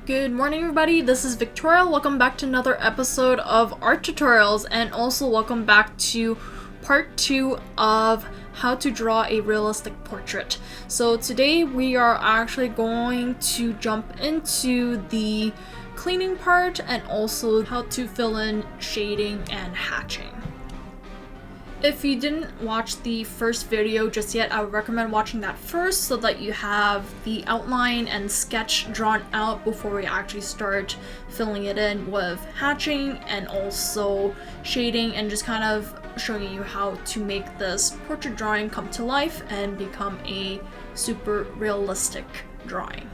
Good morning everybody, this is Victoria. Welcome back to another episode of Art Tutorials, and also welcome back to part 2 of how to draw a realistic portrait. So today we are actually going to jump into the cleaning part and also how to fill in shading and hatching. If you didn't watch the first video just yet, I would recommend watching that first so that you have the outline and sketch drawn out before we actually start filling it in with hatching and also shading, and just kind of showing you how to make this portrait drawing come to life and become a super realistic drawing.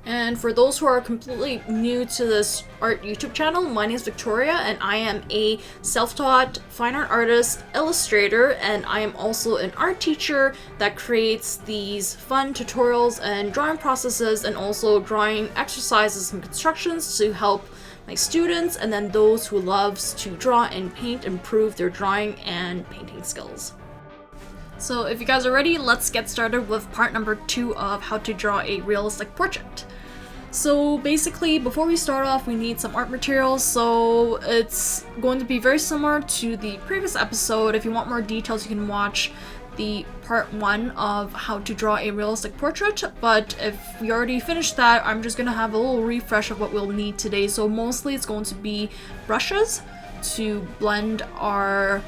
And for those who are completely new to this art YouTube channel, my name is Victoria and I am a self-taught fine art artist, illustrator, and I am also an art teacher that creates these fun tutorials and drawing processes and also drawing exercises and constructions to help my students and then those who loves to draw and paint improve their drawing and painting skills. So if you guys are ready, let's get started with part number 2 of how to draw a realistic portrait. So basically, before we start off, we need some art materials. So it's going to be very similar to the previous episode. If you want more details, you can watch the part 1 of how to draw a realistic portrait. But if we already finished that, I'm just gonna have a little refresh of what we'll need today. So mostly it's going to be brushes to blend our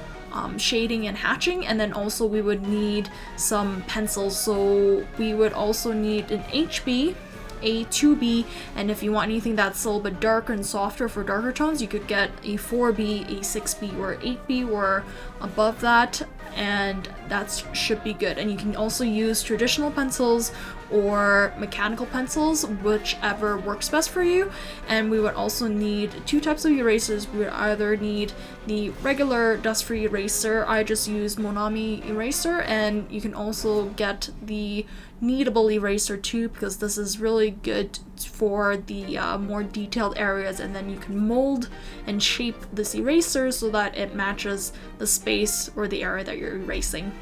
shading and hatching, and then also we would need some pencils. So we would also need an HB, a 2B, and if you want anything that's a little bit darker and softer for darker tones, you could get a 4B, a 6B, or 8B, or above that, and that should be good. And you can also use traditional pencils or mechanical pencils, whichever works best for you. And we would also need 2 types of erasers. We would either need the regular dust-free eraser. I just use Monami eraser, and you can also get the kneadable eraser too, because this is really good for the more detailed areas, and then you can mold and shape this eraser so that it matches the space or the area that you're erasing.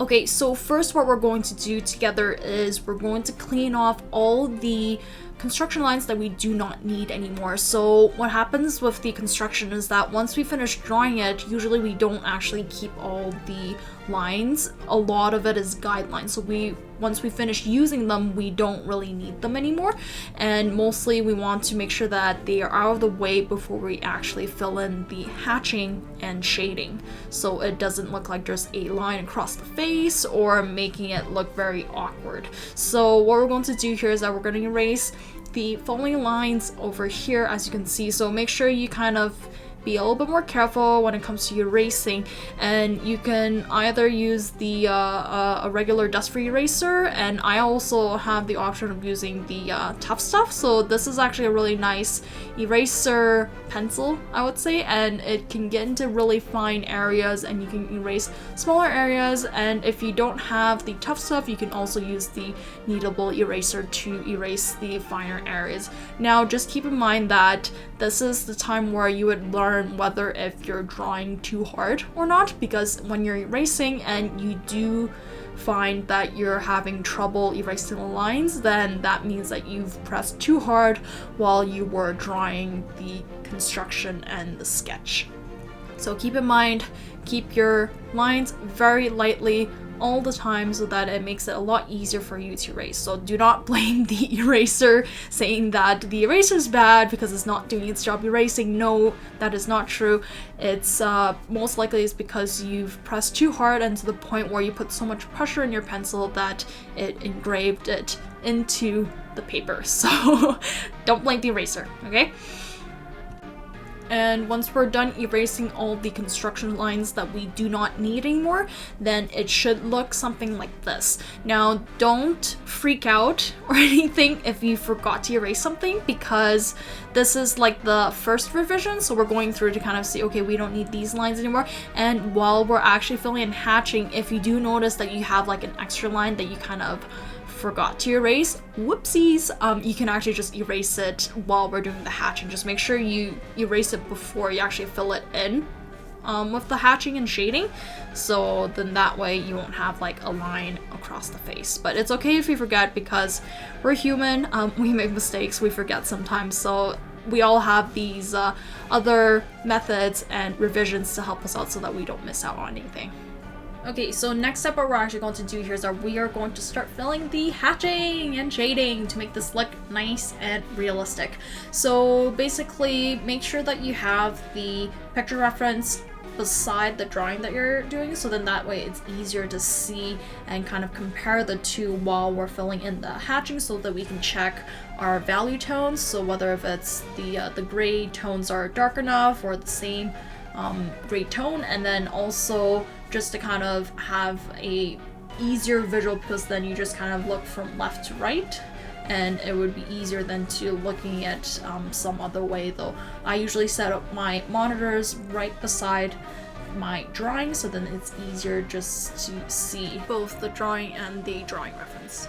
Okay, so first what we're going to do together is we're going to clean off all the construction lines that we do not need anymore. So what happens with the construction is that once we finish drawing it, usually we don't actually keep all the lines. A lot of it is guidelines. So once we finish using them, we don't really need them anymore. And mostly we want to make sure that they are out of the way before we actually fill in the hatching and shading. So it doesn't look like there's a line across the face or making it look very awkward. So what we're going to do here is that we're going to erase the following lines over here, as you can see. So make sure you kind of be a little bit more careful when it comes to erasing, and you can either use the a regular dust-free eraser, and I also have the option of using the tough stuff. So this is actually a really nice eraser pencil, I would say, and it can get into really fine areas and you can erase smaller areas. And if you don't have the tough stuff, you can also use the kneadable eraser to erase the finer areas. Now just keep in mind that this is the time where you would learn whether if you're drawing too hard or not, because when you're erasing and you do find that you're having trouble erasing the lines, then that means that you've pressed too hard while you were drawing the construction and the sketch. So keep in mind, keep your lines very lightly all the time so that it makes it a lot easier for you to erase. So do not blame the eraser saying that the eraser is bad because it's not doing its job erasing. No, that is not true. It's most likely it's because you've pressed too hard and to the point where you put so much pressure in your pencil that it engraved it into the paper. So don't blame the eraser, okay? And once we're done erasing all the construction lines that we do not need anymore, then it should look something like this. Now, don't freak out or anything if you forgot to erase something, because this is like the first revision. So we're going through to kind of see, okay, we don't need these lines anymore. And while we're actually filling and hatching, if you do notice that you have like an extra line that you kind of forgot to erase, whoopsies, you can actually just erase it while we're doing the hatch, and just make sure you erase it before you actually fill it in. with the hatching and shading, so then that way you won't have like a line across the face. But it's okay if you forget, because we're human, we make mistakes, we forget sometimes, so we all have these other methods and revisions to help us out so that we don't miss out on anything. Okay, so next step what we're actually going to do here is that we are going to start filling the hatching and shading to make this look nice and realistic. So basically, make sure that you have the picture reference beside the drawing that you're doing, so then that way it's easier to see and kind of compare the two while we're filling in the hatching, so that we can check our value tones. So whether if it's the gray tones are dark enough or the same gray tone, and then also just to kind of have a easier visual, because then you just kind of look from left to right, and it would be easier than to looking at some other way. Though I usually set up my monitors right beside my drawing, so then it's easier just to see both the drawing and the drawing reference.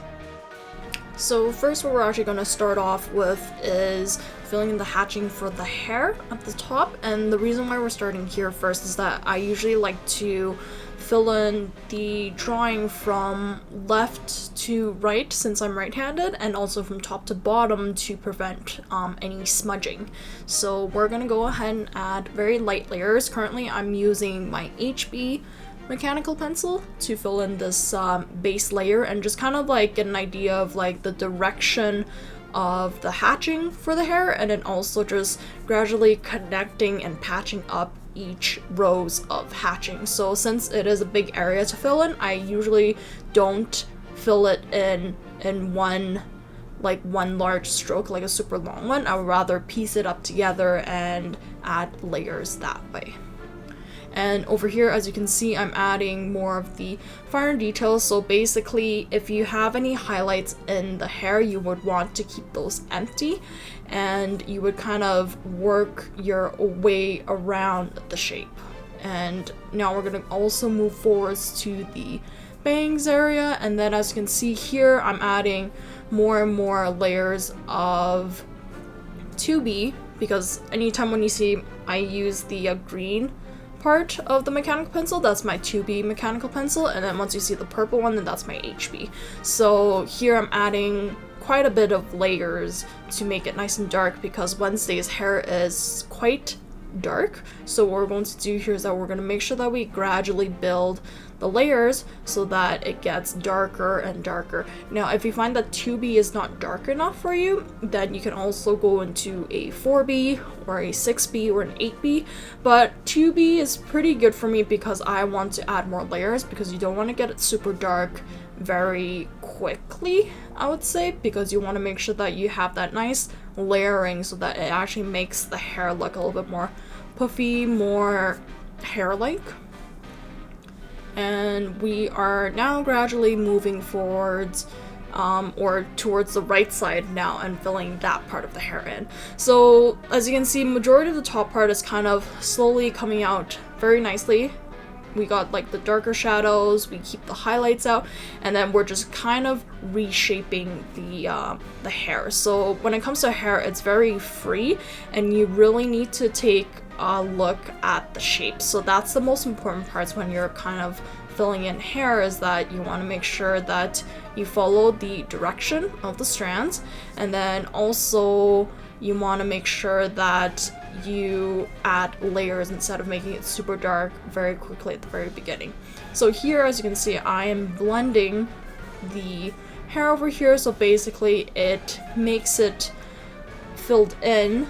So first what we're actually going to start off with is filling in the hatching for the hair at the top, and the reason why we're starting here first is that I usually like to fill in the drawing from left to right since I'm right-handed, and also from top to bottom to prevent any smudging. So we're gonna go ahead and add very light layers. Currently I'm using my HB mechanical pencil to fill in this base layer and just kind of like get an idea of like the direction of the hatching for the hair, and then also just gradually connecting and patching up each rows of hatching. So since it is a big area to fill in, I usually don't fill it in one large stroke, like a super long one. I would rather piece it up together and add layers that way. And over here, as you can see, I'm adding more of the finer details. So basically, if you have any highlights in the hair, you would want to keep those empty, and you would kind of work your way around the shape. And now we're going to also move forwards to the bangs area, and then as you can see here, I'm adding more and more layers of 2B, because anytime when you see I use the green part of the mechanical pencil, that's my 2B mechanical pencil, and then once you see the purple one, then that's my HB. So here I'm adding quite a bit of layers to make it nice and dark, because Wednesday's hair is quite dark. So what we're going to do here is that we're going to make sure that we gradually build the layers so that it gets darker and darker. Now if you find that 2B is not dark enough for you, then you can also go into a 4B or a 6B or an 8B, but 2B is pretty good for me because I want to add more layers, because you don't want to get it super dark very quickly, I would say, because you want to make sure that you have that nice layering so that it actually makes the hair look a little bit more puffy, more hair-like. And we are now gradually moving forwards or towards the right side now and filling that part of the hair in. So as you can see, majority of the top part is kind of slowly coming out very nicely. We got like the darker shadows, we keep the highlights out, and then we're just kind of reshaping the hair. So when it comes to hair, it's very free, and you really need to take a look at the shape. So that's the most important parts when you're kind of filling in hair, is that you want to make sure that you follow the direction of the strands, and then also you want to make sure that you add layers instead of making it super dark very quickly at the very beginning. So here, as you can see, I am blending the hair over here, so basically it makes it filled in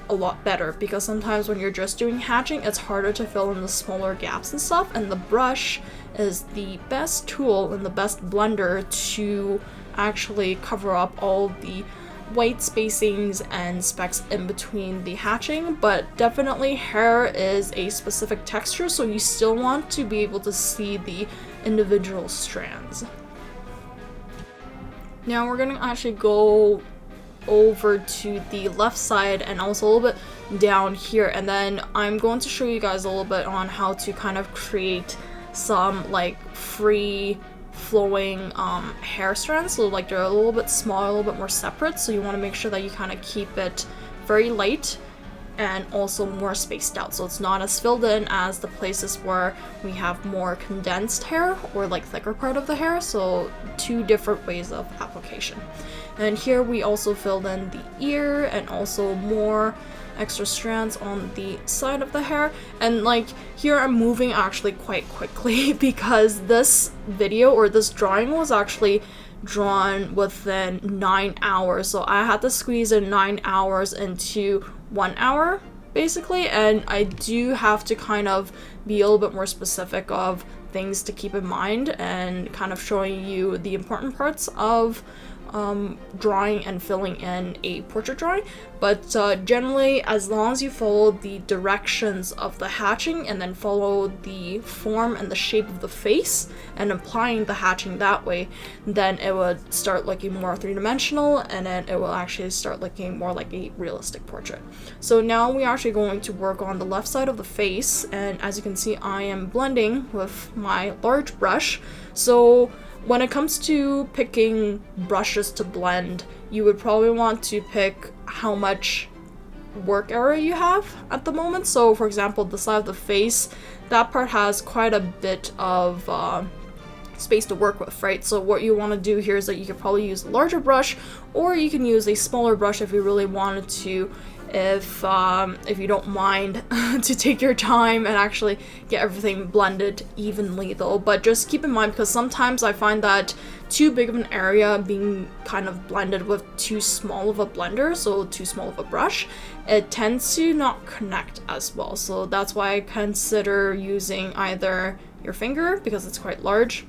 a lot better, because sometimes when you're just doing hatching, it's harder to fill in the smaller gaps and stuff, and the brush is the best tool and the best blender to actually cover up all the white spacings and specks in between the hatching. But definitely hair is a specific texture, so you still want to be able to see the individual strands. Now we're gonna actually go over to the left side and also a little bit down here, and then I'm going to show you guys a little bit on how to kind of create some like free flowing hair strands. So like they're a little bit smaller, a little bit more separate, so you want to make sure that you kind of keep it very light and also more spaced out. So it's not as filled in as the places where we have more condensed hair or like thicker part of the hair. So two different ways of application. And here we also filled in the ear and also more extra strands on the side of the hair. And like here I'm moving actually quite quickly because this video or this drawing was actually drawn within 9 hours, so I had to squeeze in 9 hours into 1 hour basically, and I do have to kind of be a little bit more specific of things to keep in mind and kind of showing you the important parts of drawing and filling in a portrait drawing. But generally, as long as you follow the directions of the hatching and then follow the form and the shape of the face and applying the hatching that way, then it would start looking more three-dimensional, and then it will actually start looking more like a realistic portrait. So now we're actually going to work on the left side of the face, and as you can see, I am blending with my large brush. So when it comes to picking brushes to blend, you would probably want to pick how much work area you have at the moment. So for example, the side of the face, that part has quite a bit of space to work with, right? So what you want to do here is that you could probably use a larger brush, or you can use a smaller brush if you really wanted to, if you don't mind to take your time and actually get everything blended evenly though. But just keep in mind, because sometimes I find that too big of an area being kind of blended with too small of a blender, so too small of a brush, it tends to not connect as well. So that's why I consider using either your finger, because it's quite large.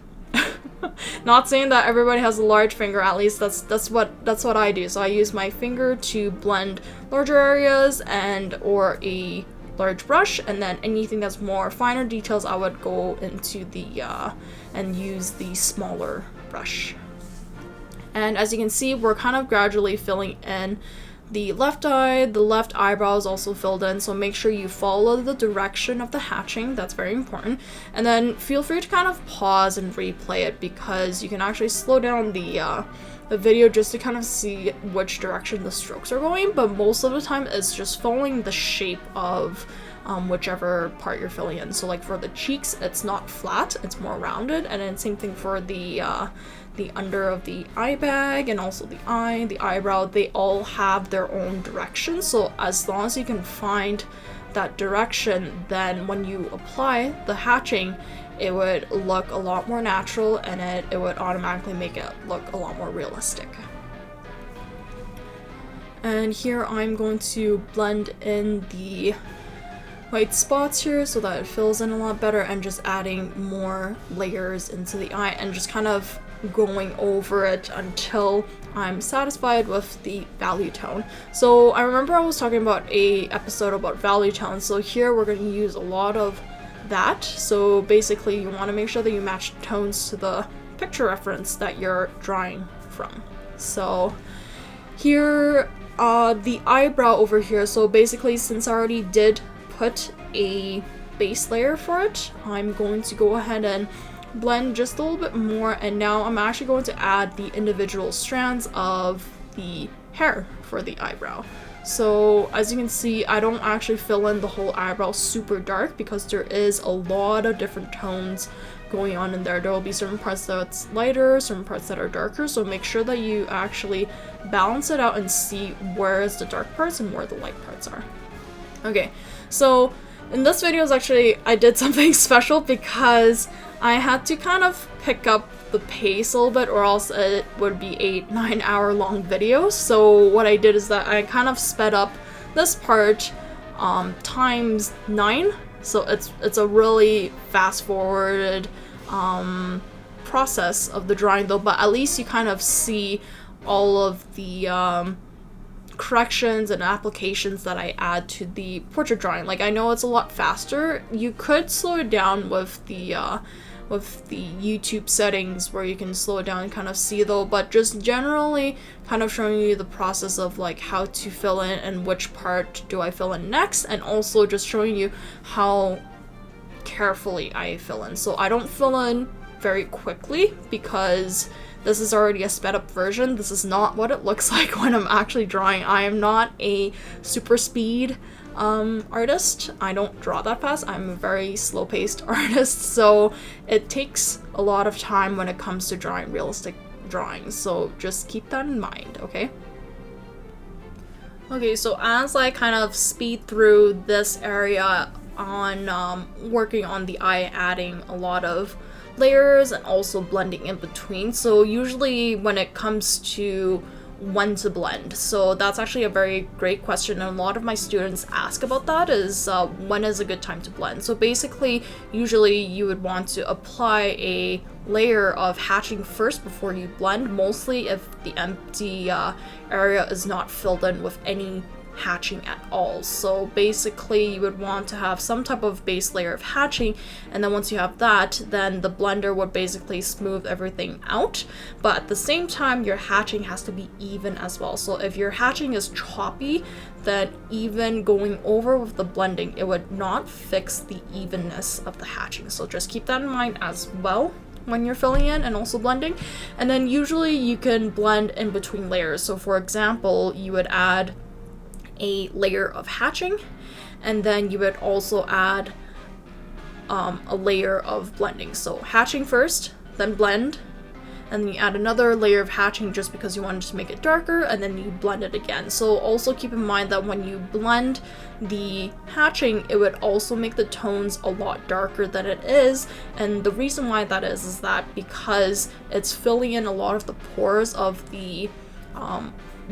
Not saying that everybody has a large finger, at least that's what I do. So I use my finger to blend larger areas and or a large brush, and then anything that's more finer details I would go into the and use the smaller brush. And as you can see, we're kind of gradually filling in the left eye. The left eyebrow is also filled in, so make sure you follow the direction of the hatching. That's very important. And then feel free to kind of pause and replay it, because you can actually slow down the video just to kind of see which direction the strokes are going, but most of the time it's just following the shape of whichever part you're filling in. So like for the cheeks, it's not flat, it's more rounded, and then same thing for the under of the eye bag, and also the eye, the eyebrow, they all have their own direction. So as long as you can find that direction, then when you apply the hatching, it would look a lot more natural, and it would automatically make it look a lot more realistic. And here I'm going to blend in the white spots here so that it fills in a lot better, and just adding more layers into the eye and just kind of going over it until I'm satisfied with the value tone. So I remember I was talking about a episode about value tone, so here we're going to use a lot of that. So basically you want to make sure that you match tones to the picture reference that you're drawing from. So here the eyebrow over here, so basically since I already did put a base layer for it, I'm going to go ahead and blend just a little bit more, and now I'm actually going to add the individual strands of the hair for the eyebrow. So as you can see, I don't actually fill in the whole eyebrow super dark, because there is a lot of different tones going on in there. There will be certain parts that's lighter, certain parts that are darker, so make sure that you actually balance it out and see where is the dark parts and where the light parts are. Okay, so in this video is actually, I did something special because I had to kind of pick up the pace a little bit, or else it would be a 9-hour long video. So what I did is that I kind of sped up this part times 9. So it's a really fast forwarded process of the drawing though, but at least you kind of see all of the corrections and applications that I add to the portrait drawing. Like, I know it's a lot faster. You could slow it down with the YouTube settings where you can slow it down and kind of see though, but just generally kind of showing you the process of like how to fill in and which part do I fill in next, and also just showing you how carefully I fill in. So I don't fill in very quickly because this is already a sped up version. This is not what it looks like when I'm actually drawing. I am not a super speed artist. I don't draw that fast. I'm a very slow-paced artist, so it takes a lot of time when it comes to drawing realistic drawings. So just keep that in mind, okay? Okay, so as I kind of speed through this area on working on the eye, adding a lot of layers and also blending in between. So usually when it comes to when to blend, so that's actually a very great question, and a lot of my students ask about that, is when is a good time to blend. So basically, usually you would want to apply a layer of hatching first before you blend, mostly if the empty area is not filled in with any hatching at all. So basically you would want to have some type of base layer of hatching, and then once you have that, then the blender would basically smooth everything out. But at the same time, your hatching has to be even as well. So if your hatching is choppy, then even going over with the blending, it would not fix the evenness of the hatching. So just keep that in mind as well when you're filling in and also blending. And then usually you can blend in between layers. So for example, you would add a layer of hatching, and then you would also add a layer of blending. So hatching first, then blend, and then you add another layer of hatching just because you wanted to make it darker, and then you blend it again. So also keep in mind that when you blend the hatching, it would also make the tones a lot darker than it is, and the reason why that is that because it's filling in a lot of the pores of the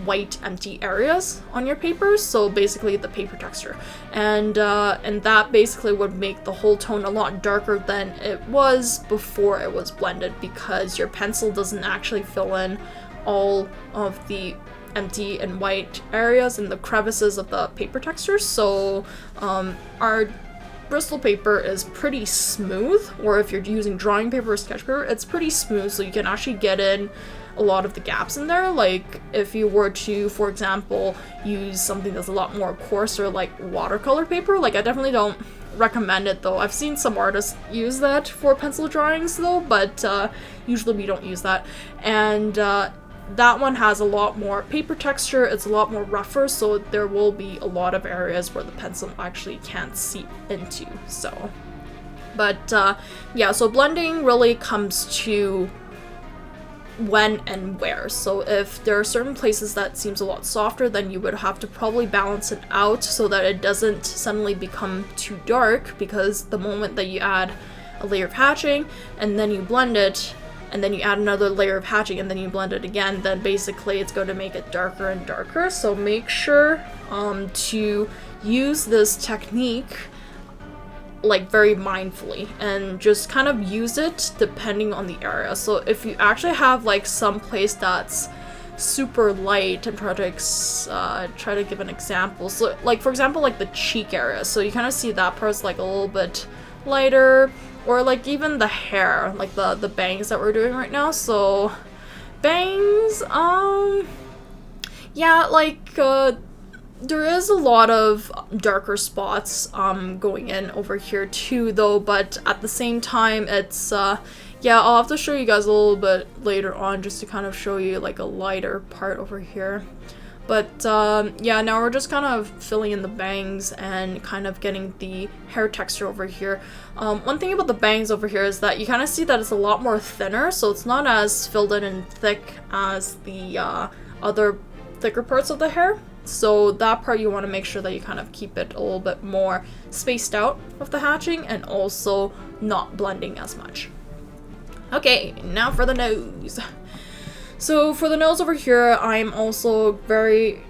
white empty areas on your papers, so basically the paper texture, and that basically would make the whole tone a lot darker than it was before it was blended, because your pencil doesn't actually fill in all of the empty and white areas and the crevices of the paper texture. So our Bristol paper is pretty smooth, or if you're using drawing paper or sketch paper, it's pretty smooth, so you can actually get in a lot of the gaps in there. Like if you were to, for example, use something that's a lot more coarser like watercolor paper, like I definitely don't recommend it though. I've seen some artists use that for pencil drawings though, but usually we don't use that. And that one has a lot more paper texture, it's a lot more rougher, so there will be a lot of areas where the pencil actually can't seep into. So, but yeah, so blending really comes to when and where. So if there are certain places that seems a lot softer, then you would have to probably balance it out so that it doesn't suddenly become too dark, because the moment that you add a layer of hatching and then you blend it, and then you add another layer of hatching and then you blend it again, then basically it's going to make it darker and darker. So make sure to use this technique like very mindfully, and just kind of use it depending on the area. So if you actually have like some place that's super light, and try to give an example. So like for example, like the cheek area, so you kind of see that part's like a little bit lighter, or like even the hair, like the bangs that we're doing right now. So bangs, yeah, like there is a lot of darker spots going in over here too though, but at the same time it's yeah, I'll have to show you guys a little bit later on just to kind of show you like a lighter part over here. But yeah, now we're just kind of filling in the bangs and kind of getting the hair texture over here. One thing about the bangs over here is that you kind of see that it's a lot more thinner, so it's not as filled in and thick as the other thicker parts of the hair. So that part you want to make sure that you kind of keep it a little bit more spaced out with the hatching, and also not blending as much. Okay, now for the nose. So for the nose over here, I'm also very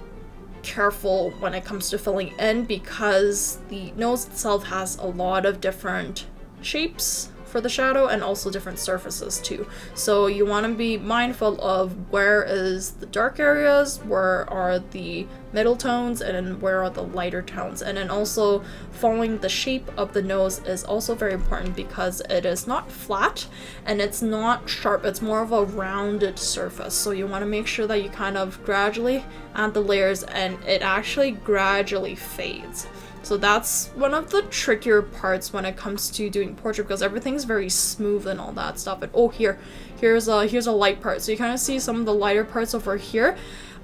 careful when it comes to filling in, because the nose itself has a lot of different shapes for the shadow and also different surfaces too. So you want to be mindful of where is the dark areas, where are the middle tones, and then where are the lighter tones. And then also following the shape of the nose is also very important, because it is not flat and it's not sharp, it's more of a rounded surface. So you want to make sure that you kind of gradually add the layers, and it actually gradually fades. So that's one of the trickier parts when it comes to doing portrait, because everything's very smooth and all that stuff. And oh, here's a light part. So you kind of see some of the lighter parts over here.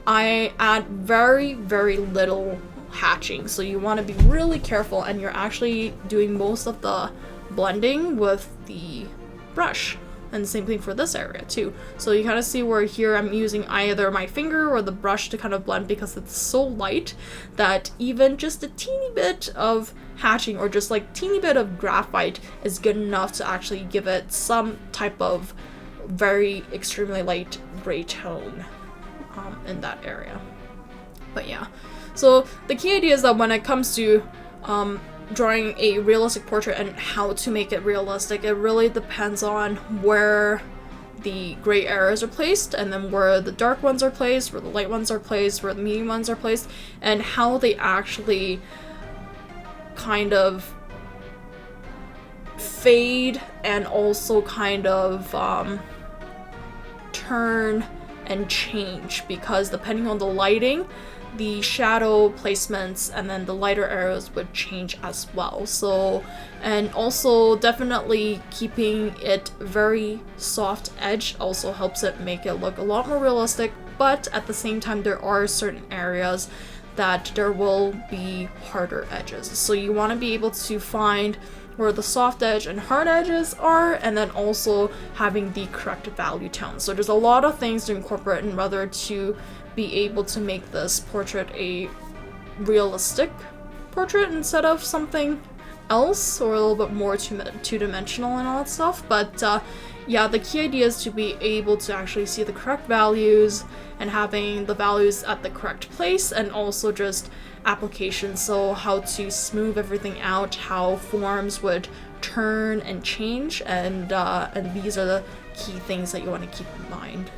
I add very, very little hatching. So you want to be really careful, and you're actually doing most of the blending with the brush. And the same thing for this area too. So you kind of see where here I'm using either my finger or the brush to kind of blend, because it's so light that even just a teeny bit of hatching or just like teeny bit of graphite is good enough to actually give it some type of very extremely light gray tone in that area. But yeah, so the key idea is that when it comes to drawing a realistic portrait and how to make it realistic, it really depends on where the gray areas are placed, and then where the dark ones are placed, where the light ones are placed, where the medium ones are placed, and how they actually kind of fade and also kind of turn and change, because depending on the lighting, the shadow placements and then the lighter areas would change as well. So, and also definitely keeping it very soft edge also helps it make it look a lot more realistic, but at the same time there are certain areas that there will be harder edges. So you want to be able to find where the soft edge and hard edges are, and then also having the correct value tone. So there's a lot of things to incorporate in order to be able to make this portrait a realistic portrait instead of something else or a little bit more two-dimensional and all that stuff. But yeah, the key idea is to be able to actually see the correct values and having the values at the correct place, and also just application, so how to smooth everything out, how forms would turn and change, and these are the key things that you want to keep in mind.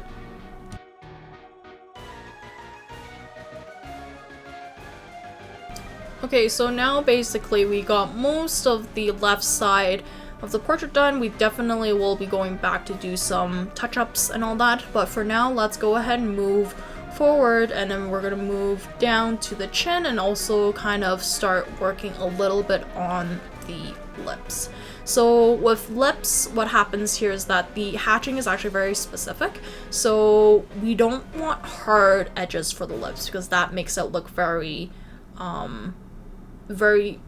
Okay, so now basically we got most of the left side of the portrait done. We definitely will be going back to do some touch-ups and all that, but for now let's go ahead and move forward, and then we're gonna move down to the chin and also kind of start working a little bit on the lips. So with lips, what happens here is that the hatching is actually very specific. So we don't want hard edges for the lips, because that makes it look very very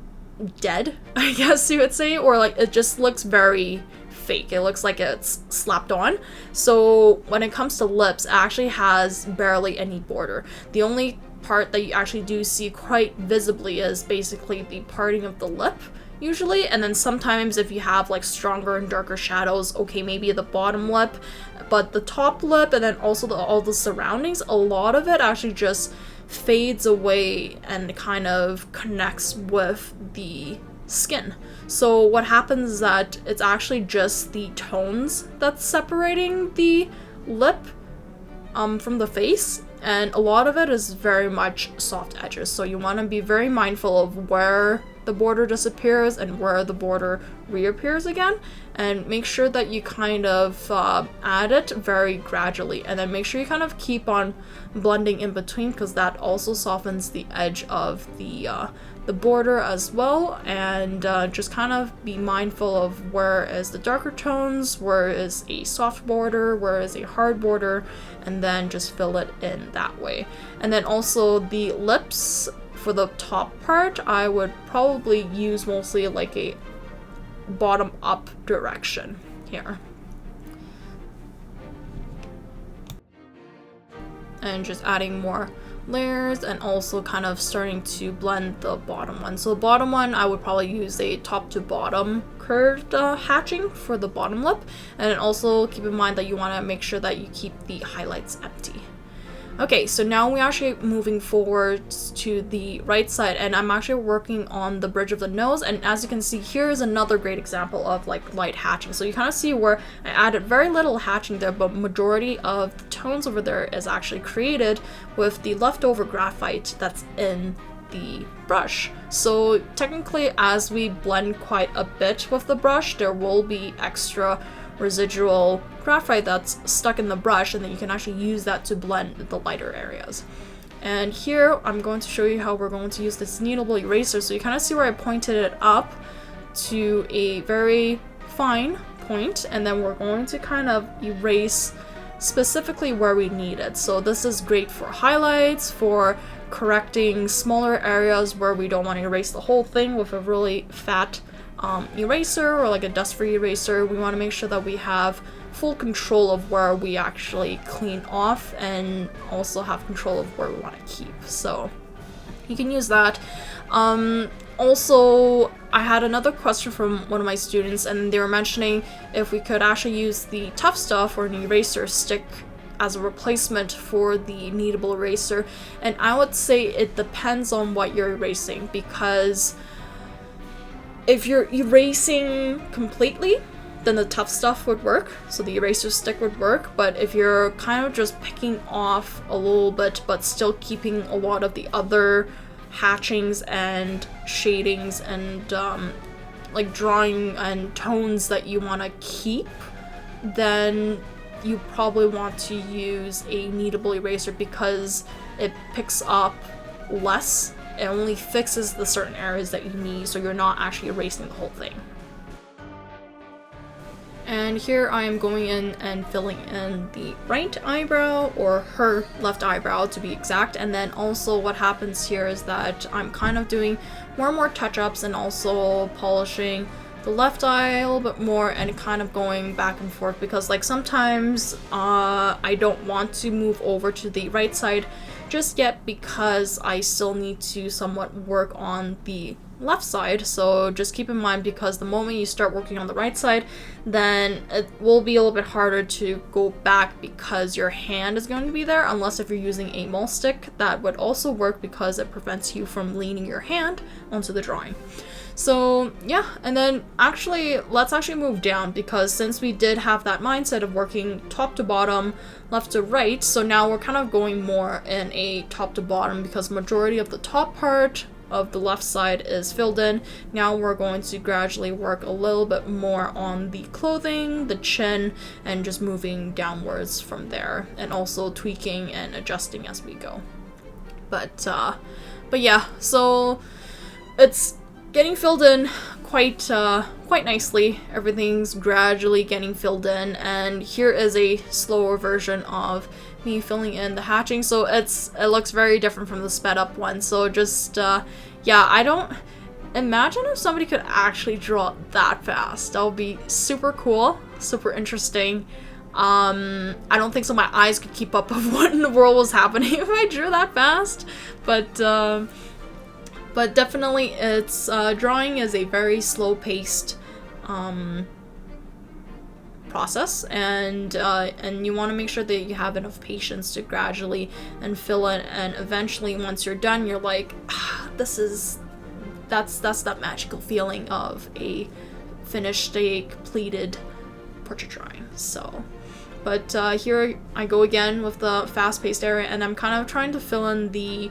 dead, I guess you would say, or like it just looks very fake. It looks like it's slapped on. So when it comes to lips, it actually has barely any border. The only part that you actually do see quite visibly is basically the parting of the lip usually, and then sometimes if you have like stronger and darker shadows, okay, maybe the bottom lip, but the top lip and then also all the surroundings, a lot of it actually just fades away and kind of connects with the skin. So what happens is that it's actually just the tones that's separating the lip from the face, and a lot of it is very much soft edges. So you want to be very mindful of where the border disappears and where the border reappears again, and make sure that you kind of add it very gradually, and then make sure you kind of keep on blending in between, because that also softens the edge of the border as well. And just kind of be mindful of where is the darker tones, where is a soft border, where is a hard border, and then just fill it in that way. And then also the lips, for the top part, I would probably use mostly like a bottom up direction here. And just adding more layers and also kind of starting to blend the bottom one. So the bottom one, I would probably use a top to bottom curved hatching for the bottom lip. And then also keep in mind that you want to make sure that you keep the highlights empty. Okay, so now we're actually moving forward to the right side, and I'm actually working on the bridge of the nose, and as you can see, here is another great example of like light hatching. So you kind of see where I added very little hatching there, but majority of the tones over there is actually created with the leftover graphite that's in the brush. So technically, as we blend quite a bit with the brush, there will be extra residual graphite that's stuck in the brush, and then you can actually use that to blend the lighter areas. And here I'm going to show you how we're going to use this kneadable eraser. So you kind of see where I pointed it up to a very fine point, and then we're going to kind of erase specifically where we need it. So this is great for highlights, for correcting smaller areas where we don't want to erase the whole thing with a really fat eraser or like a dust-free eraser. We want to make sure that we have full control of where we actually clean off and also have control of where we want to keep. So you can use that. Also, I had another question from one of my students, and they were mentioning if we could actually use the tough stuff or an eraser stick as a replacement for the kneadable eraser. And I would say it depends on what you're erasing, because if you're erasing completely, then the tough stuff would work, so the eraser stick would work. But if you're kind of just picking off a little bit but still keeping a lot of the other hatchings and shadings and like drawing and tones that you want to keep, then you probably want to use a kneadable eraser, because it picks up less. It only fixes the certain areas that you need, so you're not actually erasing the whole thing. And here I am going in and filling in the right eyebrow, or her left eyebrow to be exact. And then also what happens here is that I'm kind of doing more and more touch-ups and also polishing the left eye a little bit more and kind of going back and forth, because like sometimes I don't want to move over to the right side just yet, because I still need to somewhat work on the left side. So just keep in mind, because the moment you start working on the right side, then it will be a little bit harder to go back, because your hand is going to be there, unless if you're using a mole stick. That would also work, because it prevents you from leaning your hand onto the drawing. So yeah, and then let's actually move down, because since we did have that mindset of working top to bottom, left to right, so now we're kind of going more in a top to bottom, because majority of the top part of the left side is filled in. Now we're going to gradually work a little bit more on the clothing, the chin, and just moving downwards from there, and also tweaking and adjusting as we go. But yeah, so it's getting filled in quite nicely. Everything's gradually getting filled in, and here is a slower version of me filling in the hatching. So it looks very different from the sped up one. So just yeah, I don't imagine if somebody could actually draw that fast. That would be super cool, super interesting. I don't think so my eyes could keep up with what in the world was happening if I drew that fast, but definitely it's drawing is a very slow-paced process, and you want to make sure that you have enough patience to gradually and fill in, and eventually once you're done, you're like, that's that magical feeling of a finished, completed portrait drawing. So, but here I go again with the fast-paced area, and I'm kind of trying to fill in the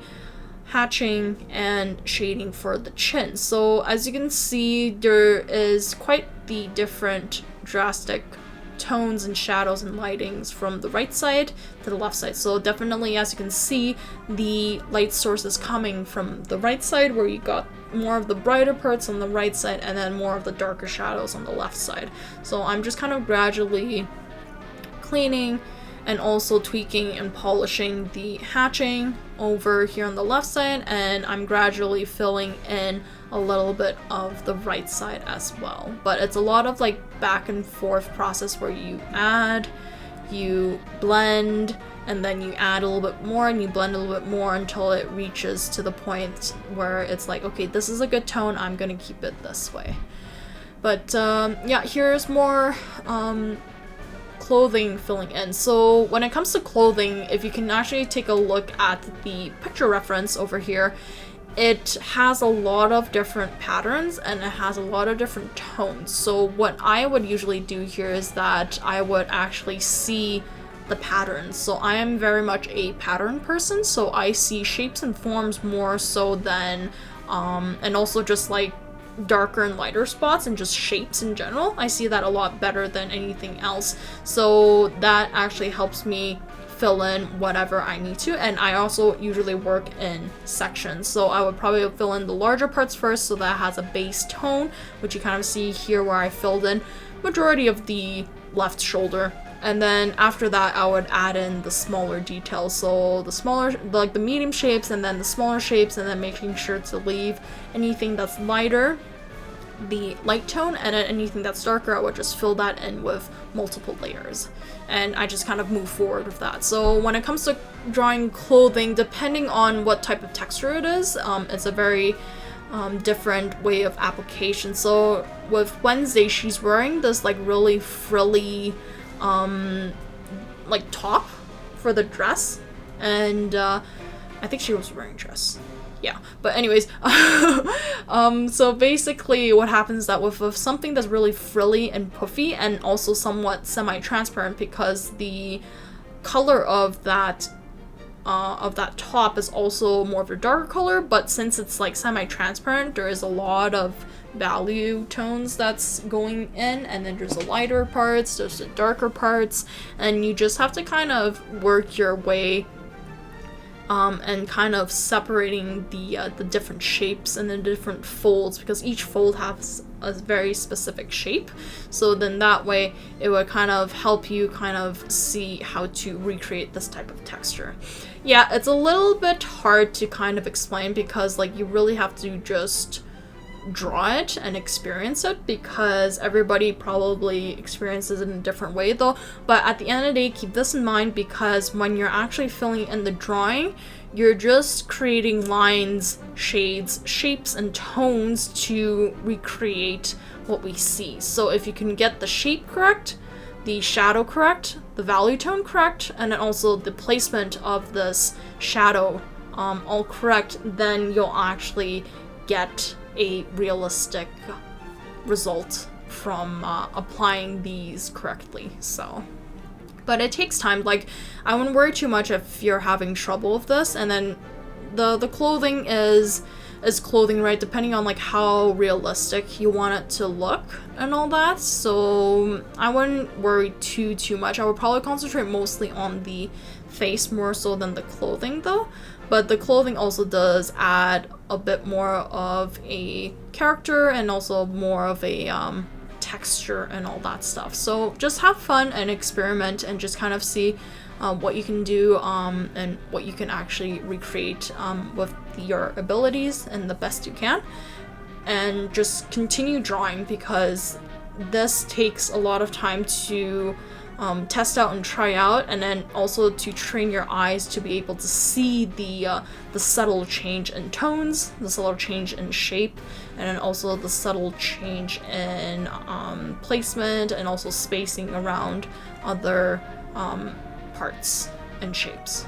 hatching and shading for the chin. So as you can see, there is quite the different drastic tones and shadows and lightings from the right side to the left side. So definitely, as you can see, the light source is coming from the right side, where you got more of the brighter parts on the right side and then more of the darker shadows on the left side. So I'm just kind of gradually cleaning and also tweaking and polishing the hatching over here on the left side, and I'm gradually filling in a little bit of the right side as well. But it's a lot of like back and forth process where you add, you blend, and then you add a little bit more and you blend a little bit more until it reaches to the point where it's like, okay, this is a good tone, I'm gonna keep it this way. But yeah, here's more clothing filling in. So when it comes to clothing, if you can actually take a look at the picture reference over here, it has a lot of different patterns and it has a lot of different tones. So what I would usually do here is that I would actually see the patterns. So I am very much a pattern person, so I see shapes and forms more so than and also just like darker and lighter spots and just shapes in general. I see that a lot better than anything else, so that actually helps me fill in whatever I need to. And I also usually work in sections, so I would probably fill in the larger parts first, so that has a base tone, which you kind of see here where I filled in majority of the left shoulder And then after that, I would add in the smaller details. So the smaller, like the medium shapes, and then the smaller shapes, and then making sure to leave anything that's lighter, the light tone, and then anything that's darker, I would just fill that in with multiple layers. And I just kind of move forward with that. So when it comes to drawing clothing, depending on what type of texture it is, it's a very different way of application. So with Wednesday, she's wearing this like really frilly like top for the dress, and I think she was wearing a dress. Yeah, but anyways, so basically what happens is that with something that's really frilly and puffy and also somewhat semi-transparent, because the color of that top is also more of a darker color, but since it's like semi-transparent, there is a lot of value tones that's going in, and then there's the lighter parts, there's the darker parts, and you just have to kind of work your way and kind of separating the different shapes and the different folds, because each fold has a very specific shape. So then that way it would kind of help you kind of see how to recreate this type of texture. Yeah, it's a little bit hard to kind of explain, because like you really have to just draw it and experience it, because everybody probably experiences it in a different way though. But at the end of the day, keep this in mind, because when you're actually filling in the drawing, you're just creating lines, shades, shapes, and tones to recreate what we see. So if you can get the shape correct, the shadow correct, the value tone correct, and then also the placement of this shadow all correct, then you'll actually get a realistic result from applying these correctly. So, but it takes time. Like, I wouldn't worry too much if you're having trouble with this. And then the clothing is clothing, right? Depending on like how realistic you want it to look and all that. So I wouldn't worry too much. I would probably concentrate mostly on the face more so than the clothing though. But the clothing also does add a bit more of a character and also more of a texture and all that stuff. So just have fun and experiment and just kind of see what you can do and what you can actually recreate with your abilities and the best you can. And just continue drawing, because this takes a lot of time to test out and try out, and then also to train your eyes to be able to see the subtle change in tones, the subtle change in shape, and then also the subtle change in placement and also spacing around other parts and shapes.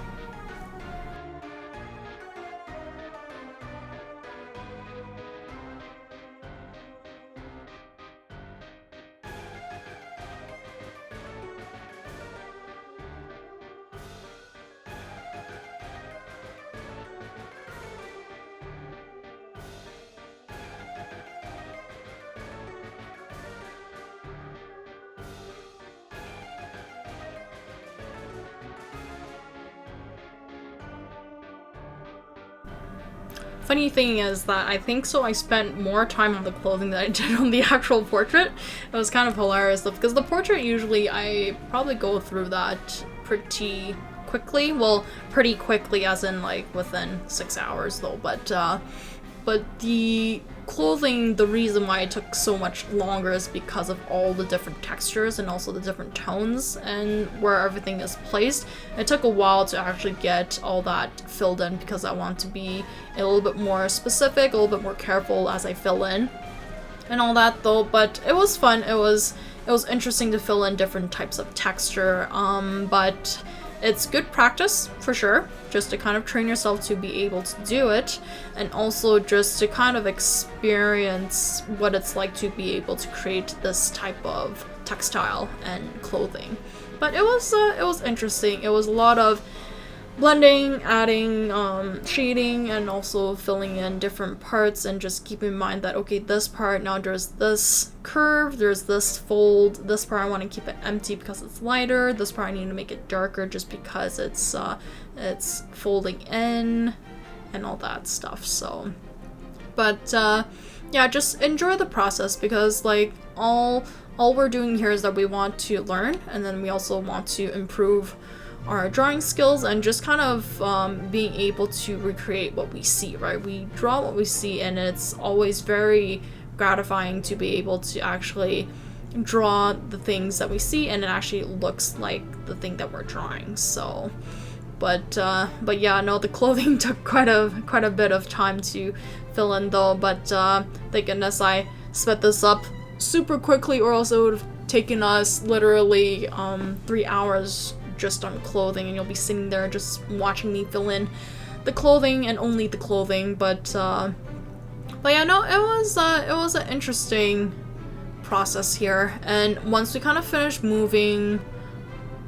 Funny thing is that I think so I spent more time on the clothing than I did on the actual portrait. It was kind of hilarious though, because the portrait usually I probably go through that pretty quickly. Well, pretty quickly as in like within 6 hours though, but the clothing, the reason why it took so much longer is because of all the different textures and also the different tones and where everything is placed. It took a while to actually get all that filled in, because I want to be a little bit more specific, a little bit more careful as I fill in and all that though. But it was fun. It was interesting to fill in different types of texture, but it's good practice for sure, just to kind of train yourself to be able to do it, and also just to kind of experience what it's like to be able to create this type of textile and clothing. But it was interesting. It was a lot of blending, adding shading, and also filling in different parts, and just keep in mind that okay, this part, now there's this curve, there's this fold, this part I want to keep it empty because it's lighter, this part I need to make it darker just because it's folding in and all that stuff. So but yeah, just enjoy the process, because like all all we're doing here is that we want to learn, and then we also want to improve our drawing skills and just kind of being able to recreate what we see, right? We draw what we see, and it's always very gratifying to be able to actually draw the things that we see and it actually looks like the thing that we're drawing. So but yeah, no, the clothing took quite a bit of time to fill in though, but thank goodness I sped this up super quickly, or else it would have taken us literally 3 hours just on clothing, and you'll be sitting there just watching me fill in the clothing and only the clothing. But yeah, no, it was an interesting process here. And once we kind of finished moving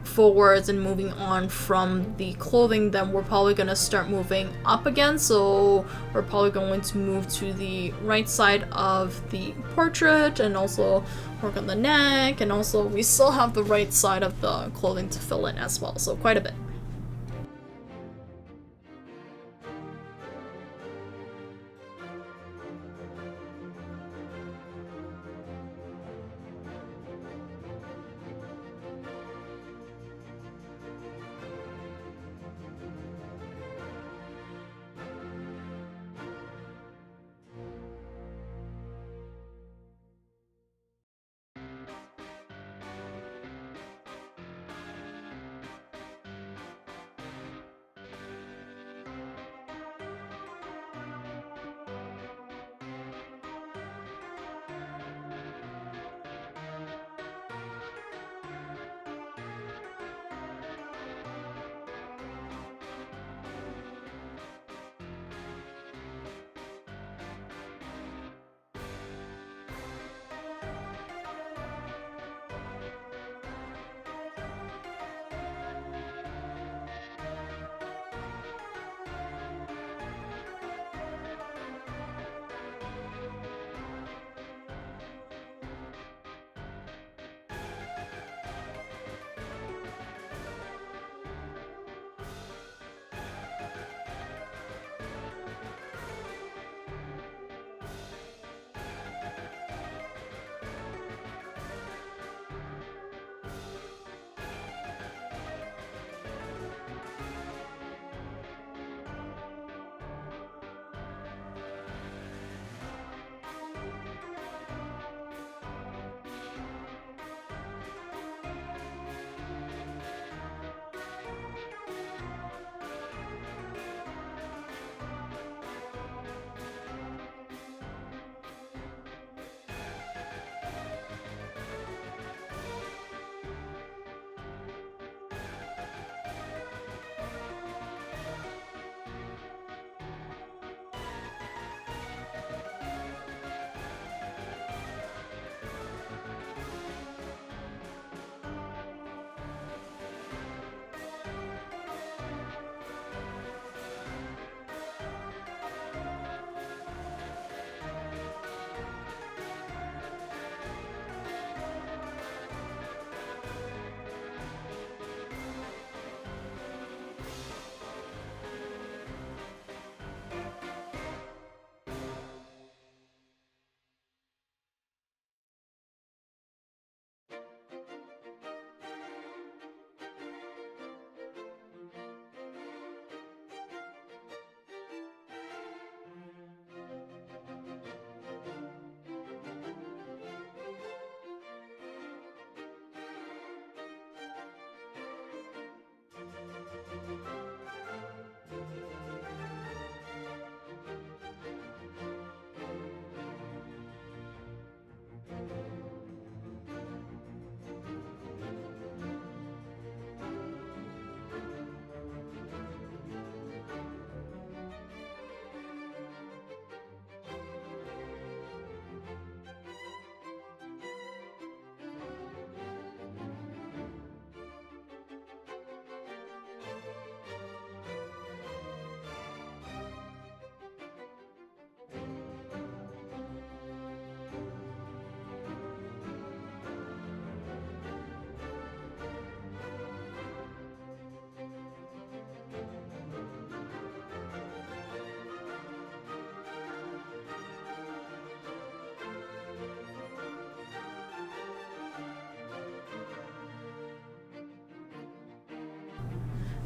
forwards and moving on from the clothing, then we're probably going to start moving up again. So we're probably going to move to the right side of the portrait and also work on the neck, and also we still have the right side of the clothing to fill in as well, so quite a bit.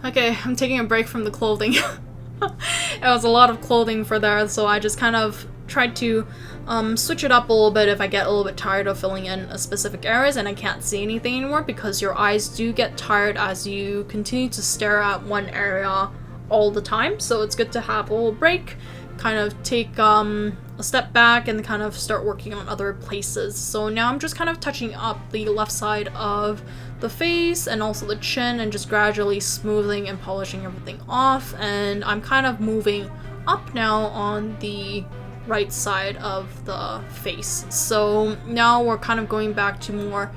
Okay, I'm taking a break from the clothing. It was a lot of clothing for there, so I just kind of tried to switch it up a little bit if I get a little bit tired of filling in a specific areas and I can't see anything anymore, because your eyes do get tired as you continue to stare at one area all the time. So it's good to have a little break, kind of take a step back and kind of start working on other places. So now I'm just kind of touching up the left side of the face and also the chin and just gradually smoothing and polishing everything off, and I'm kind of moving up now on the right side of the face. So now we're kind of going back to more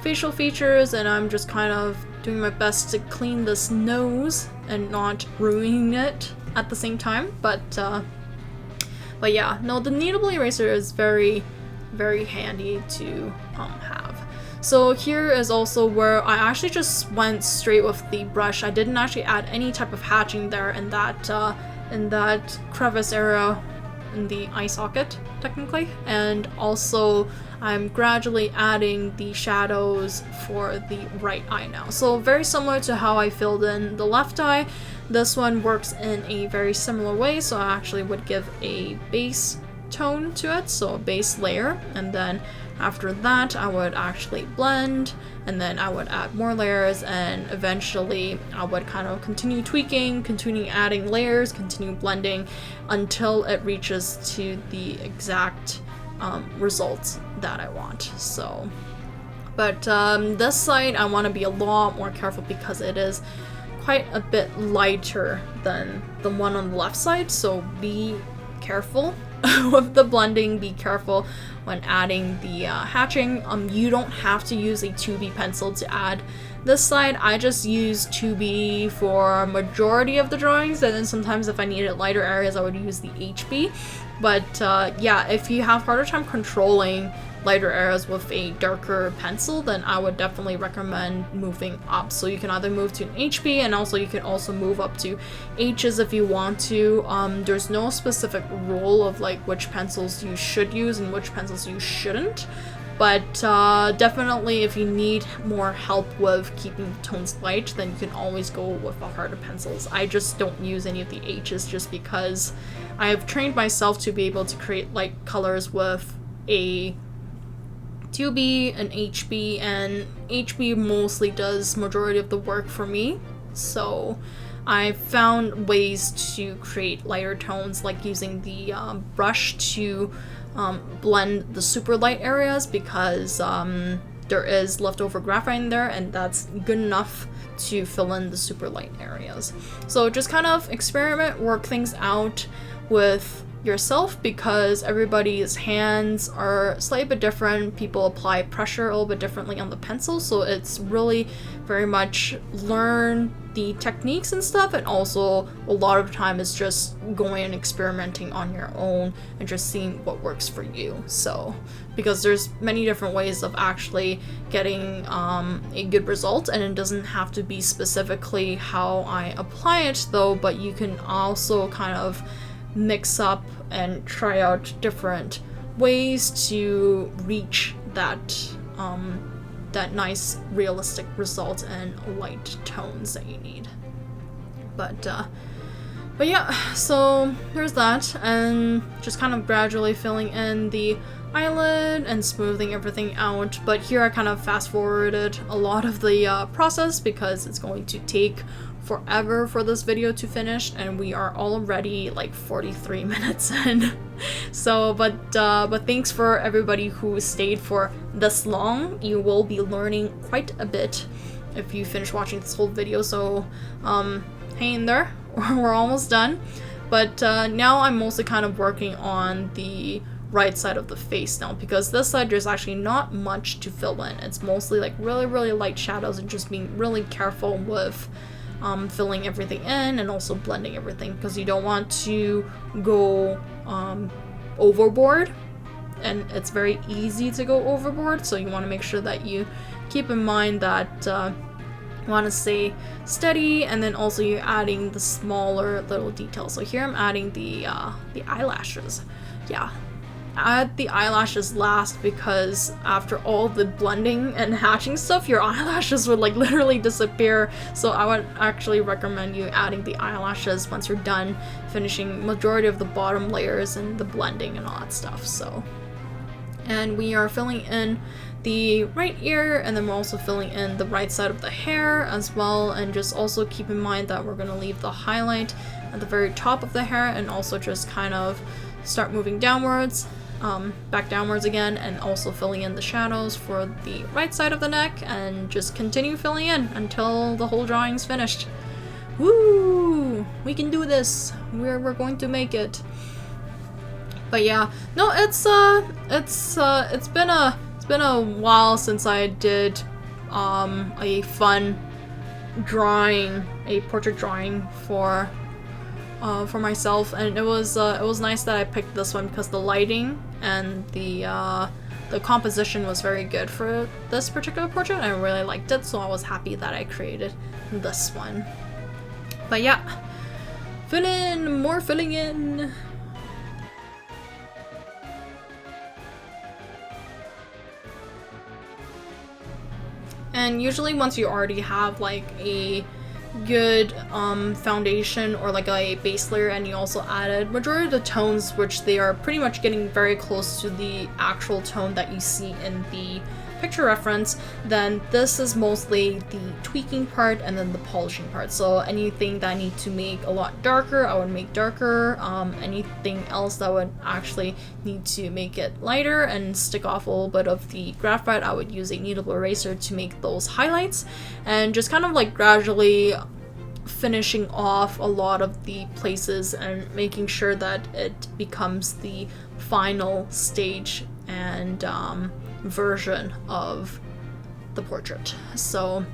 facial features, and I'm just kind of doing my best to clean this nose and not ruining it at the same time. But yeah, no, the kneadable eraser is very, very handy to have. So here is also where I actually just went straight with the brush. I didn't actually add any type of hatching there in that crevice area in the eye socket, technically. And also I'm gradually adding the shadows for the right eye now. So very similar to how I filled in the left eye, this one works in a very similar way. So I actually would give a base tone to it, so a base layer, and then after that I would actually blend, and then I would add more layers, and eventually I would kind of continue tweaking, continue adding layers, continue blending until it reaches to the exact results that I want. So but this side I want to be a lot more careful because it is quite a bit lighter than the one on the left side, so be careful with the blending, be careful when adding the hatching. You don't have to use a 2B pencil to add this side. I just use 2B for majority of the drawings, and then sometimes if I needed lighter areas I would use the HB. But yeah, if you have harder time controlling lighter areas with a darker pencil, then I would definitely recommend moving up. So you can either move to an HB, and also you can also move up to H's if you want to. There's no specific rule of like which pencils you should use and which pencils you shouldn't, but definitely if you need more help with keeping the tones light, then you can always go with the harder pencils. I just don't use any of the H's just because I have trained myself to be able to create light colors with a 2B and HB, and HB mostly does majority of the work for me. So I found ways to create lighter tones, like using the brush to blend the super light areas, because there is leftover graphite in there, and that's good enough to fill in the super light areas. So just kind of experiment, work things out with yourself, because everybody's hands are slightly bit different. People apply pressure a little bit differently on the pencil, so it's really very much learn the techniques and stuff, and also a lot of time is just going and experimenting on your own and just seeing what works for you. So because there's many different ways of actually getting a good result, and it doesn't have to be specifically how I apply it though, but you can also kind of mix up and try out different ways to reach that that nice realistic result and light tones that you need. But yeah, so there's that, and just kind of gradually filling in the eyelid and smoothing everything out. But here I kind of fast forwarded a lot of the process because it's going to take forever for this video to finish, and we are already like 43 minutes in. So but thanks for everybody who stayed for this long. You will be learning quite a bit if you finish watching this whole video, so hang in there. We're almost done. But now I'm mostly kind of working on the right side of the face now, because this side there's actually not much to fill in. It's mostly like really light shadows and just being really careful with filling everything in and also blending everything, because you don't want to go overboard, and it's very easy to go overboard, so you want to make sure that you keep in mind that you want to stay steady, and then also you're adding the smaller little details. So here I'm adding the eyelashes. Yeah, add the eyelashes last because after all the blending and hatching stuff, your eyelashes would like literally disappear. So I would actually recommend you adding the eyelashes once you're done finishing majority of the bottom layers and the blending and all that stuff. So, and we are filling in the right ear, and then we're also filling in the right side of the hair as well. And just also keep in mind that we're going to leave the highlight at the very top of the hair, and also just kind of start moving downwards, back downwards again, and also filling in the shadows for the right side of the neck, and just continue filling in until the whole drawing's finished. Woo! We can do this. We're going to make it. But yeah, no, it's been a while since I did a fun drawing, a portrait drawing for myself, and it was nice that I picked this one because the lighting and the composition was very good for this particular portrait. I really liked it, so I was happy that I created this one. But yeah, more filling in. And usually once you already have like a good foundation or like a base layer, and you also added majority of the tones, which they are pretty much getting very close to the actual tone that you see in the picture reference, then this is mostly the tweaking part and then the polishing part. So anything that I need to make a lot darker, I would make darker. Anything else that would actually need to make it lighter and stick off a little bit of the graphite, I would use a kneadable eraser to make those highlights, and just kind of like gradually finishing off a lot of the places and making sure that it becomes the final stage and version of the portrait. So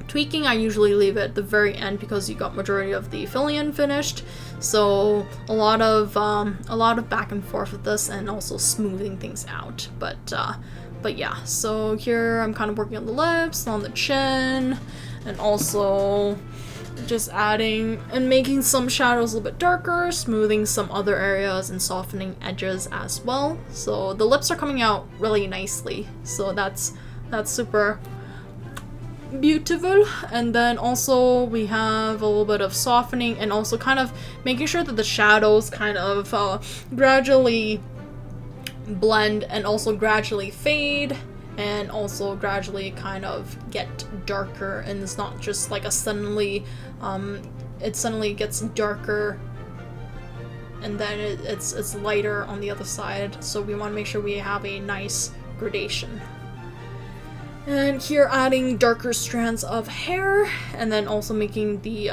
tweaking, I usually leave it at the very end because you got majority of the filling in finished. So a lot of back and forth with this, and also smoothing things out. But yeah, so here I'm kind of working on the lips, on the chin, and also just adding and making some shadows a little bit darker, smoothing some other areas, and softening edges as well. So the lips are coming out really nicely, so that's super beautiful. And then also we have a little bit of softening, and also kind of making sure that the shadows kind of gradually blend and also gradually fade, and also gradually kind of get darker, and it's not just like a suddenly it suddenly gets darker and then it's lighter on the other side. So we want to make sure we have a nice gradation. And here adding darker strands of hair, and then also making the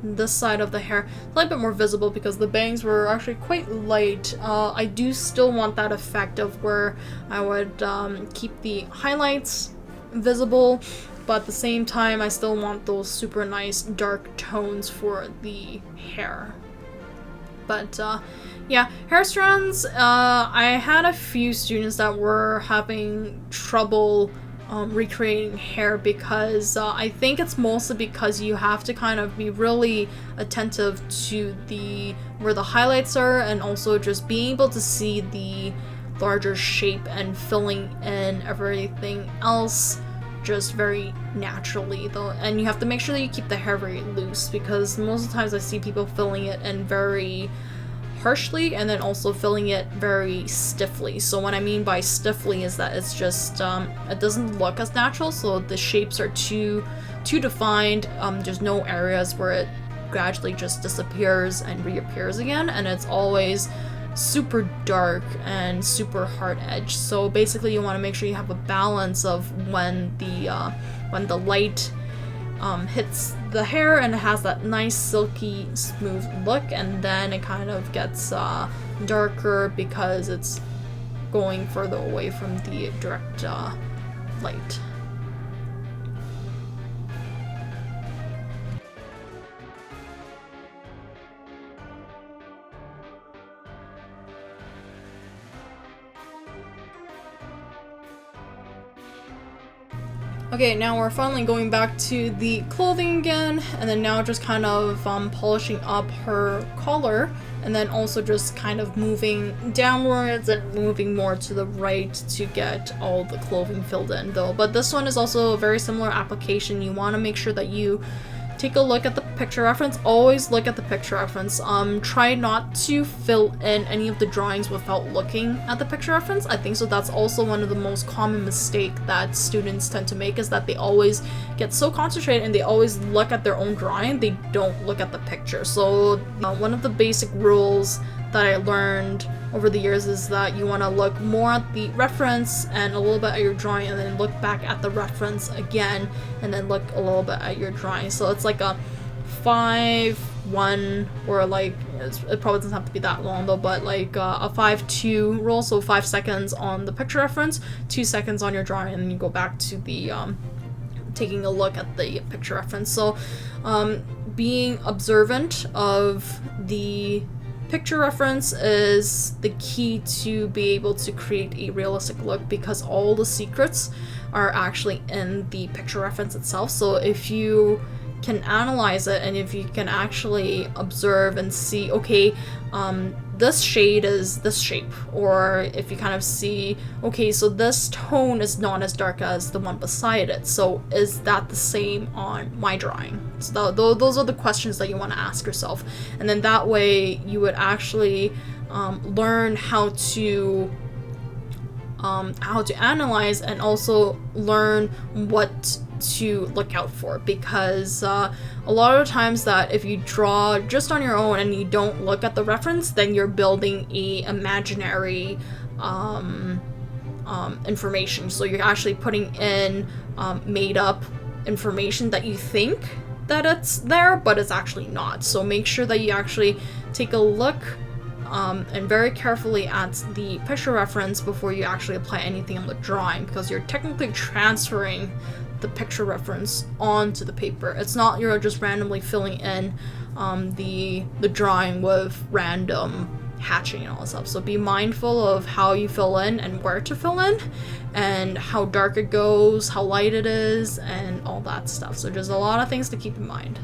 this side of the hair a little bit more visible because the bangs were actually quite light. I do still want that effect of where I would keep the highlights visible, but at the same time I still want those super nice dark tones for the hair. But yeah, hair strands, I had a few students that were having trouble recreating hair because I think it's mostly because you have to kind of be really attentive to where the highlights are, and also just being able to see the larger shape and filling in everything else just very naturally though. And you have to make sure that you keep the hair very loose, because most of the times I see people filling it in very harshly and then also filling it very stiffly. So what I mean by stiffly is that it's just it doesn't look as natural, so the shapes are too defined. There's no areas where it gradually just disappears and reappears again, and it's always super dark and super hard edge. So basically you want to make sure you have a balance of when the light hits the hair and it has that nice silky smooth look, and then it kind of gets darker because it's going further away from the direct light. Okay, now we're finally going back to the clothing again, and then now just kind of polishing up her collar and then also just kind of moving downwards and moving more to the right to get all the clothing filled in though. But this one is also a very similar application. You want to make sure that you take a look at the picture reference. Always look at the picture reference. Try not to fill in any of the drawings without looking at the picture reference. I think so that's also one of the most common mistake that students tend to make, is that they always get so concentrated and they always look at their own drawing, they don't look at the picture. So one of the basic rules that I learned over the years is that you want to look more at the reference and a little bit at your drawing, and then look back at the reference again, and then look a little bit at your drawing. So it's like a 5-1, or like, it probably doesn't have to be that long though, but like a 5-2 rule. So 5 seconds on the picture reference, 2 seconds on your drawing, and then you go back to the taking a look at the picture reference. So being observant of the picture reference is the key to be able to create a realistic look, because all the secrets are actually in the picture reference itself. So if you can analyze it, and if you can actually observe and see, okay, this shade is this shape, or if you kind of see, okay, so this tone is not as dark as the one beside it, so is that the same on my drawing? So those are the questions that you want to ask yourself, and then that way you would actually learn how to analyze, and also learn what to look out for, because a lot of times that if you draw just on your own and you don't look at the reference, then you're building a imaginary information. So you're actually putting in made up information that you think that it's there, but it's actually not. So make sure that you actually take a look and very carefully at the picture reference before you actually apply anything on the drawing, because you're technically transferring the picture reference onto the paper. It's not you're just randomly filling in the drawing with random hatching and all that stuff. So be mindful of how you fill in and where to fill in, and how dark it goes, how light it is, and all that stuff. So there's a lot of things to keep in mind.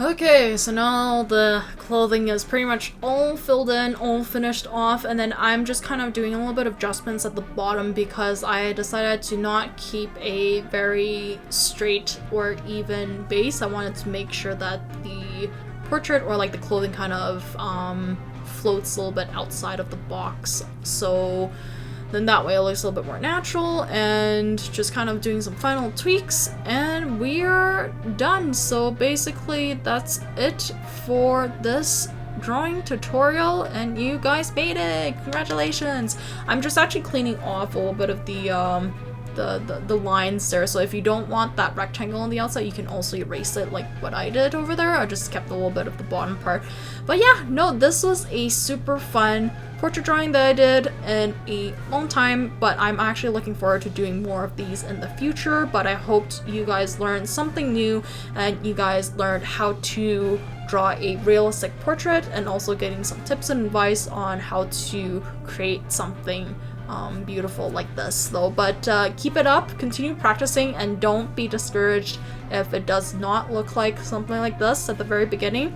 Okay, so now the clothing is pretty much all filled in, all finished off, and then I'm just kind of doing a little bit of adjustments at the bottom because I decided to not keep a very straight or even base. I wanted to make sure that the portrait or like the clothing kind of floats a little bit outside of the box. So then that way it looks a little bit more natural, and just kind of doing some final tweaks and we're done. So basically that's it for this drawing tutorial and you guys made it! Congratulations! I'm just actually cleaning off a little bit of the lines there, so if you don't want that rectangle on the outside you can also erase it like what I did over there. I just kept a little bit of the bottom part. But yeah, no, this was a super fun portrait drawing that I did in a long time, but I'm actually looking forward to doing more of these in the future. But I hoped you guys learned something new and you guys learned how to draw a realistic portrait and also getting some tips and advice on how to create something beautiful like this though. But keep it up, continue practicing, and don't be discouraged if it does not look like something like this at the very beginning.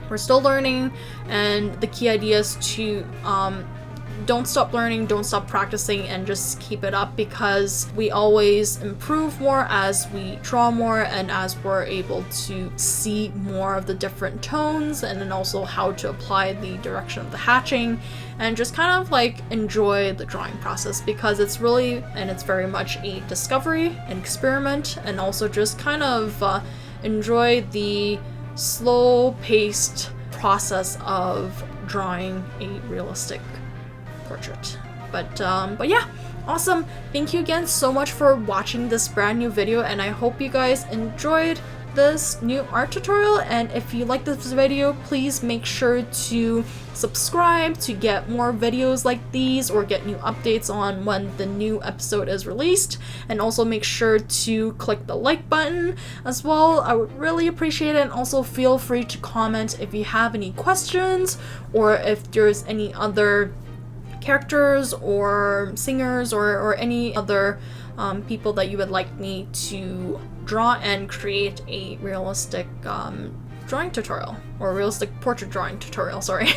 We're still learning, and the key idea is to don't stop learning, don't stop practicing, and just keep it up, because we always improve more as we draw more and as we're able to see more of the different tones, and then also how to apply the direction of the hatching, and just kind of like enjoy the drawing process, because it's really, and it's very much a discovery, an experiment, and also just kind of enjoy the slow-paced process of drawing a realistic portrait. But yeah, awesome. Thank you again so much for watching this brand new video, and I hope you guys enjoyed this new art tutorial. And if you like this video, please make sure to subscribe to get more videos like these or get new updates on when the new episode is released, and also make sure to click the like button as well. I would really appreciate it, and also feel free to comment if you have any questions or if there's any other characters or singers or any other people that you would like me to draw and create a realistic drawing tutorial, or a realistic portrait drawing tutorial, sorry.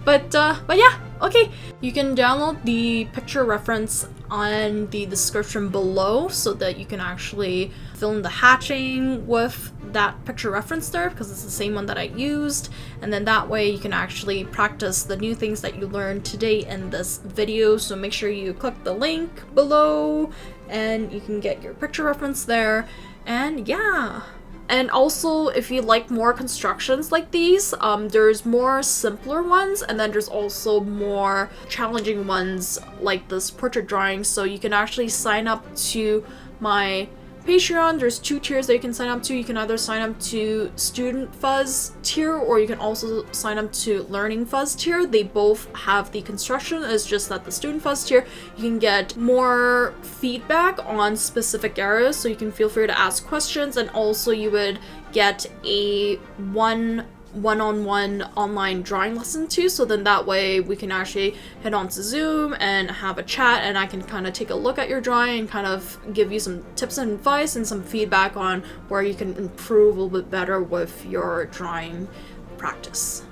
But yeah, okay. You can download the picture reference on the description below so that you can actually fill in the hatching with that picture reference there, because it's the same one that I used, and then that way you can actually practice the new things that you learned today in this video. So make sure you click the link below and you can get your picture reference there. And yeah. And also, if you like more constructions like these, there's more simpler ones, and then there's also more challenging ones like this portrait drawing. So you can actually sign up to my Patreon. There's 2 tiers that you can sign up to. You can either sign up to Student Fuzz tier, or you can also sign up to Learning Fuzz tier. They both have the construction. It's just that the Student Fuzz tier, you can get more feedback on specific areas, so you can feel free to ask questions, and also you would get a one-on-one online drawing lesson too, so then that way we can actually head on to Zoom and have a chat, and I can kind of take a look at your drawing and kind of give you some tips and advice and some feedback on where you can improve a little bit better with your drawing practice.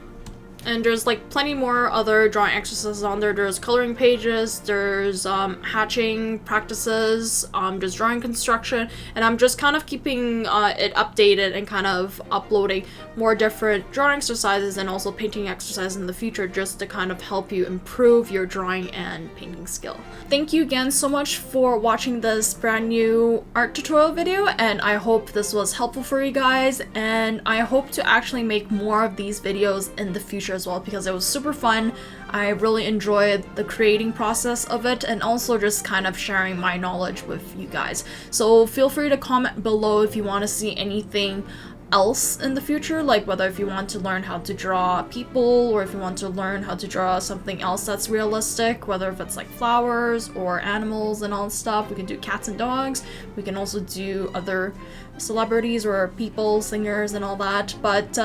And there's like plenty more other drawing exercises on there. There's coloring pages, there's hatching practices, there's drawing construction, and I'm just kind of keeping it updated and kind of uploading more different drawing exercises and also painting exercises in the future, just to kind of help you improve your drawing and painting skill. Thank you again so much for watching this brand new art tutorial video, and I hope this was helpful for you guys, and I hope to actually make more of these videos in the future as well, because it was super fun. I really enjoyed the creating process of it, and also just kind of sharing my knowledge with you guys. So feel free to comment below if you want to see anything else in the future, like whether if you want to learn how to draw people, or if you want to learn how to draw something else that's realistic, whether if it's like flowers or animals and all that stuff. We can do cats and dogs. We can also do other celebrities or people, singers and all that. But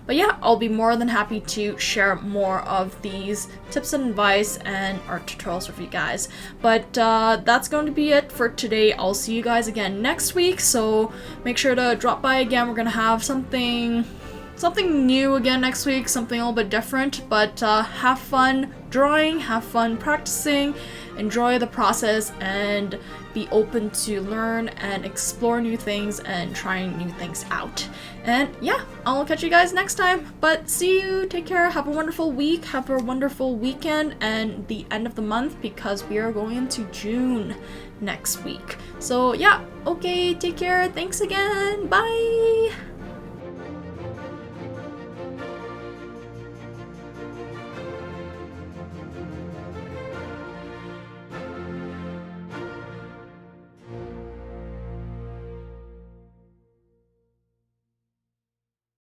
yeah, I'll be more than happy to share more of these tips and advice and art tutorials with you guys. But that's going to be it for today. I'll see you guys again next week, so make sure to drop by again. We're gonna have have something new again next week, something a little bit different, but have fun drawing, have fun practicing, enjoy the process, and be open to learn and explore new things and trying new things out. And yeah, I'll catch you guys next time, but see you, take care, have a wonderful week, have a wonderful weekend, and the end of the month, because we are going into June next week. So yeah, okay, take care, thanks again, bye!